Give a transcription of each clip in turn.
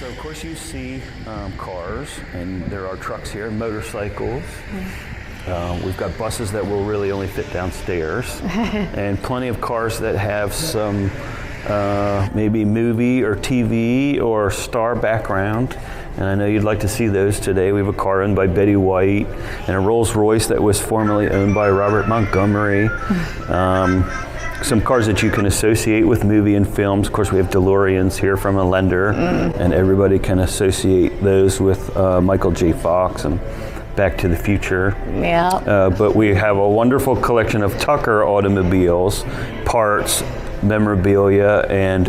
So of course you see cars, and there are trucks here, motorcycles. We've got buses that will really only fit downstairs, and plenty of cars that have some maybe movie or TV or star background. And I know you'd like to see those today. We have a car owned by Betty White and a Rolls Royce that was formerly owned by Robert Montgomery. Some cars that you can associate with movie and films. Of course, we have DeLoreans here from a lender, and everybody can associate those with Michael J. Fox and Back to the Future. Yeah. But we have a wonderful collection of Tucker automobiles, parts, memorabilia, and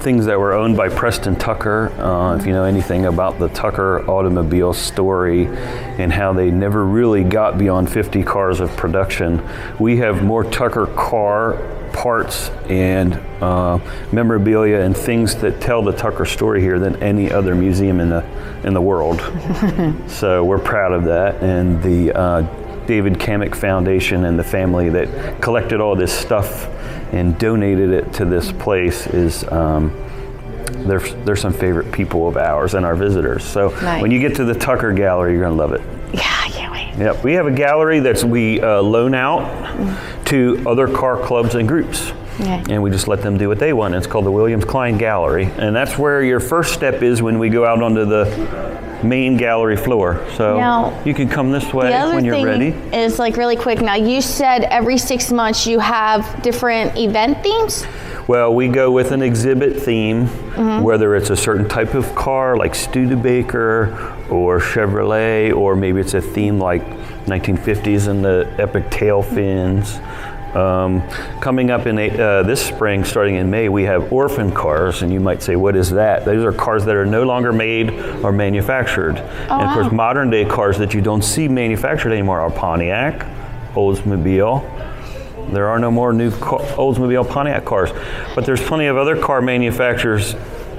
things that were owned by Preston Tucker. If you know anything about the Tucker automobile story and how they never really got beyond 50 cars of production, we have more Tucker car parts and memorabilia and things that tell the Tucker story here than any other museum in the world. So we're proud of that, and the David Kamek Foundation and the family that collected all this stuff and donated it to this place is they're some favorite people of ours and our visitors. So nice. When you get to the Tucker Gallery, you're going to love it. Yeah, I can't wait. Yep, we have a gallery that we loan out to other car clubs and groups. Yeah. And we just let them do what they want. It's called the Williams Klein Gallery. And that's where your first step is when we go out onto the main gallery floor. So now, you can come this way when you're ready. The other thing is, like, really quick, now you said every 6 months you have different event themes? Well, we go with an exhibit theme, whether it's a certain type of car like Studebaker or Chevrolet, or maybe it's a theme like 1950s and the epic tail fins. Coming up in this spring, starting in May, we have orphan cars, and you might say, what is that? Those are cars that are no longer made or manufactured. And of course, modern day cars that you don't see manufactured anymore are Pontiac, Oldsmobile. There are no more new Oldsmobile Pontiac cars, but there's plenty of other car manufacturers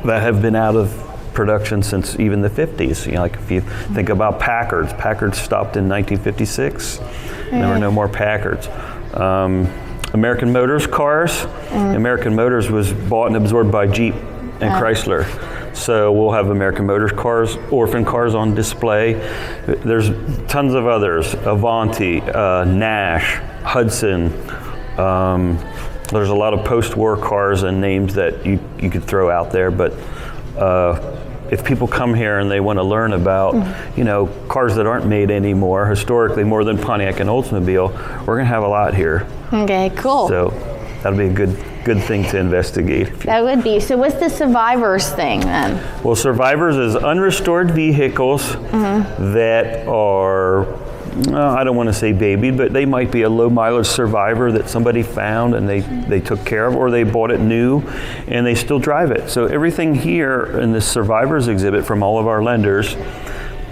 that have been out of production since even the 50s. You know, like if you think about Packard stopped in 1956. There were no more Packards. American Motors cars. American Motors was bought and absorbed by Jeep and Chrysler. So we'll have American Motors cars, orphan cars on display. There's tons of others, Avanti, Nash, Hudson. There's a lot of post-war cars and names that you could throw out there, but if people come here and they want to learn about, you know, cars that aren't made anymore, historically more than Pontiac and Oldsmobile, we're going to have a lot here. Okay, cool. So that'll be a good thing to investigate. That would be. So what's the Survivors thing then? Well, Survivors is unrestored vehicles that are, I don't want to say babied, but they might be a low mileage Survivor that somebody found and they took care of, or they bought it new and they still drive it. So everything here in this Survivors exhibit from all of our lenders,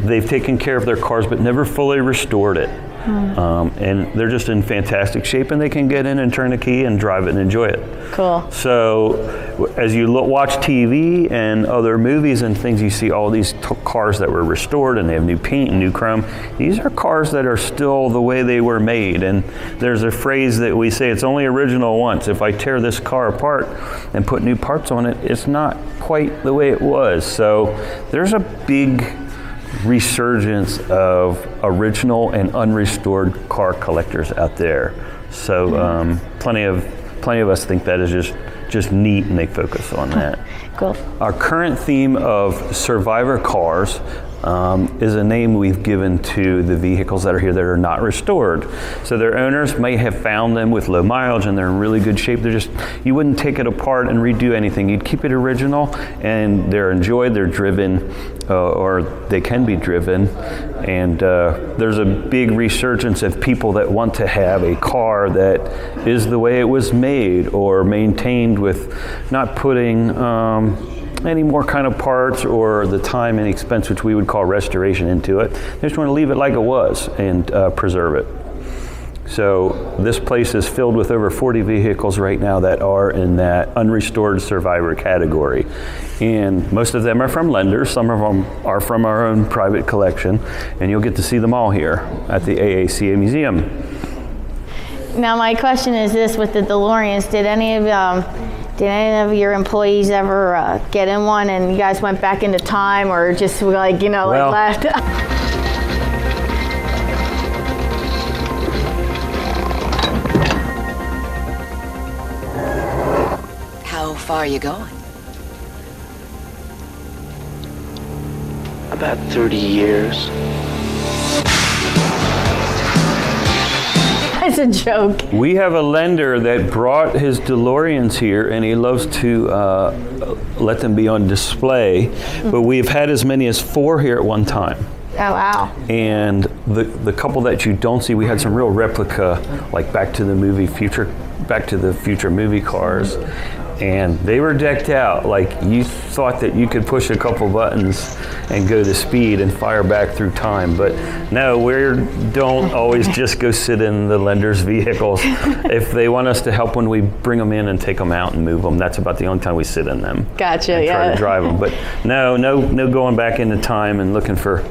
they've taken care of their cars but never fully restored it. And they're just in fantastic shape, and they can get in and turn a key and drive it and enjoy it. Cool. So as you watch TV and other movies and things, you see all these cars that were restored and they have new paint and new chrome. These are cars that are still the way they were made. And there's a phrase that we say, it's only original once. If I tear this car apart and put new parts on it, it's not quite the way it was. So there's a big resurgence of original and unrestored car collectors out there. So plenty of us think that is just neat, and they focus on that. Cool. Our current theme of Survivor cars is a name we've given to the vehicles that are here that are not restored. So their owners may have found them with low mileage and they're in really good shape. You wouldn't take it apart and redo anything. You'd keep it original, and they're enjoyed, they're driven, or they can be driven. And there's a big resurgence of people that want to have a car that is the way it was made or maintained, with not putting any more kind of parts or the time and expense, which we would call restoration, into it. They just want to leave it like it was and preserve it. So this place is filled with over 40 vehicles right now that are in that unrestored Survivor category. And most of them are from lenders. Some of them are from our own private collection. And you'll get to see them all here at the AACA Museum. Now my question is this, with the DeLoreans, did any of Did any of your employees ever get in one and you guys went back into time, or just like, Well, left? How far are you going? About 30 years. It's a joke. We have a lender that brought his DeLoreans here, and he loves to let them be on display. But we've had as many as 4 here at one time. Oh, wow. And the couple that you don't see, we had some real replica, like Back to the Future movie cars. And they were decked out. Like, you thought that you could push a couple buttons and go to speed and fire back through time. But no, we don't always just go sit in the lender's vehicles. If they want us to help when we bring them in and take them out and move them, that's about the only time we sit in them. Gotcha, and try yeah. to drive them. But no going back into time and looking for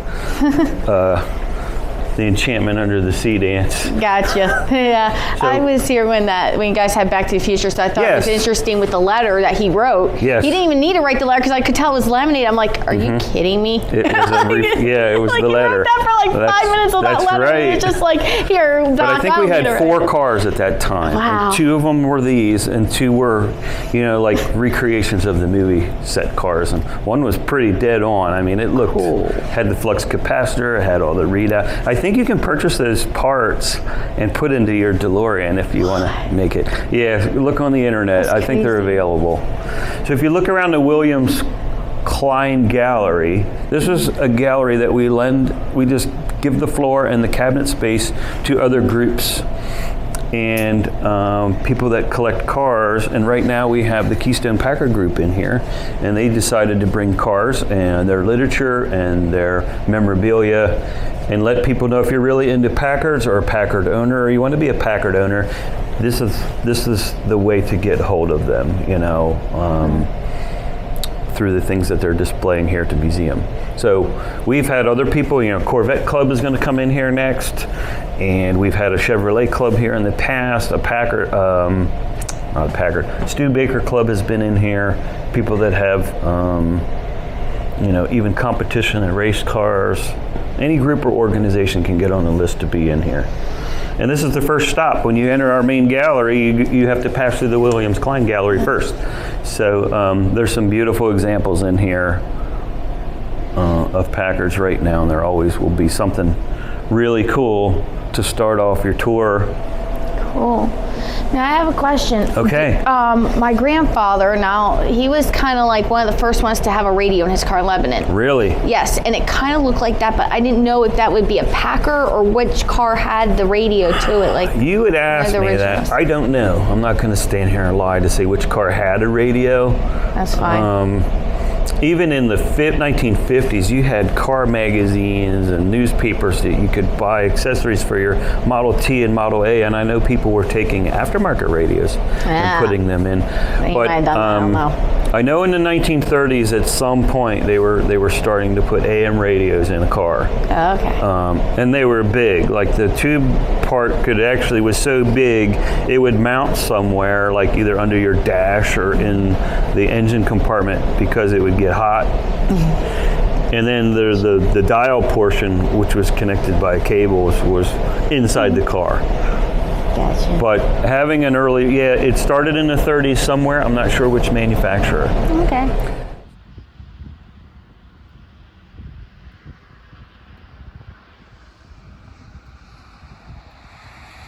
the enchantment under the sea dance. Gotcha. Yeah. So- I was here when you guys had Back to the Future, so I thought it was Yes. interesting with the letter that he wrote. Yes. He didn't even need to write the letter because I could tell it was laminated. I'm like, are you kidding me? It was it was like the he letter. wrote that for like 5 minutes on that That's letter. right. And it's just like, here, Doc, But I think we had don't need 4 to- cars at that time. Wow. And 2 of them were these, and 2 were, like recreations of the movie set cars. And one was pretty dead on. I mean, it looked, had the flux capacitor, it had all the readout. I think you can purchase those parts and put into your DeLorean if you want to make it. Yeah, look on the internet. That's I think they're crazy. available. So if you look around the Williams Klein Gallery, this is a gallery that we just give the floor and the cabinet space to other groups and people that collect cars. And right now we have the Keystone Packard Group in here, and they decided to bring cars and their literature and their memorabilia and let people know if you're really into Packards or a Packard owner, or you want to be a Packard owner, this is the way to get hold of them, through the things that they're displaying here at the museum. So we've had other people, Corvette Club is going to come in here next, and we've had a Chevrolet Club here in the past, a Packard, not Packard, Studebaker Club has been in here, people that have, even competition and race cars. Any group or organization can get on the list to be in here. And this is the first stop. When you enter our main gallery, you have to pass through the Williams Klein Gallery first. So there's some beautiful examples in here of Packards right now, and there always will be something really cool to start off your tour. Cool. Now I have a question. Okay. My grandfather, he was kind of like one of the first ones to have a radio in his car in Lebanon. Really? Yes, and it kind of looked like that, but I didn't know if that would be a Packer or which car had the radio to it. Like, You would ask the me originals. that. I don't know. I'm not going to stand here and lie to say which car had a radio. That's fine. Even in the 1950s, you had car magazines and newspapers that you could buy accessories for your Model T and Model A, and I know people were taking aftermarket radios Yeah. and putting them in. They might have done that, I don't know. I know in the 1930s, at some point, they were starting to put AM radios in a car. Oh, okay. And they were big. Like the tube part was so big, it would mount somewhere, like either under your dash or in the engine compartment, because it would get hot. And then there's the dial portion, which was connected by cables, was inside the car. Gotcha. But having it started in the 30s somewhere. I'm not sure which manufacturer. Okay.